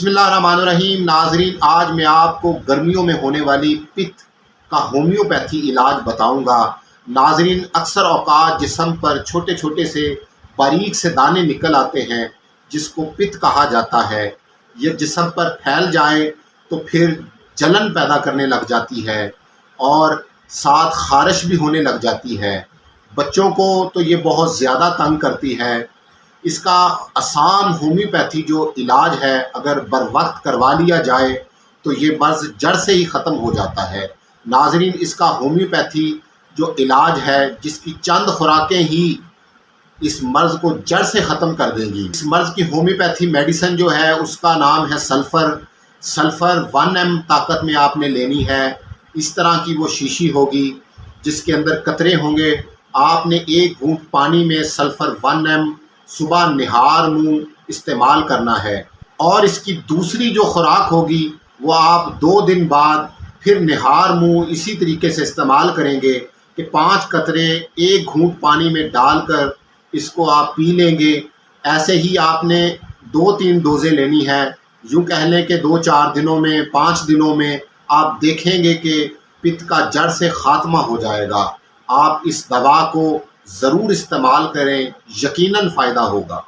बिस्मिल्लाहिर्रहमानिर्रहीम। नाजरीन, आज मैं आपको गर्मियों में होने वाली पित्त का होम्योपैथी इलाज बताऊंगा। नाजरीन, अक्सर औकात जिस्म पर छोटे छोटे से बारीक से दाने निकल आते हैं जिसको पित्त कहा जाता है। ये जिस्म पर फैल जाए तो फिर जलन पैदा करने लग जाती है और साथ खारिश भी होने लग जाती है। बच्चों को तो ये बहुत ज़्यादा तंग करती है। इसका आसान होम्योपैथी जो इलाज है, अगर बर वक्त करवा लिया जाए तो ये मर्ज़ जड़ से ही ख़त्म हो जाता है। नाजरीन, इसका होम्योपैथी जो इलाज है, जिसकी चंद खुराकें ही इस मर्ज़ को जड़ से ख़त्म कर देंगी। इस मर्ज़ की होम्योपैथी मेडिसिन जो है उसका नाम है सल्फ़र 1 mg ताकत में आपने लेनी है। इस तरह की वो शीशी होगी जिसके अंदर कतरे होंगे। आपने एक घूंट पानी में सल्फ़र 1 mg सुबह निहार मुंह इस्तेमाल करना है। और इसकी दूसरी जो खुराक होगी वो आप 2 दिन बाद फिर निहार मुंह इसी तरीके से इस्तेमाल करेंगे कि 5 कतरे एक घूंट पानी में डालकर इसको आप पी लेंगे। ऐसे ही आपने 2-3 डोज़ें लेनी है। यूँ कह लें कि 2-4 दिनों में, 5 दिनों में आप देखेंगे कि पित्त का जड़ से ख़ात्मा हो जाएगा। आप इस दवा को ज़रूर इस्तेमाल करें, यकीनन फ़ायदा होगा।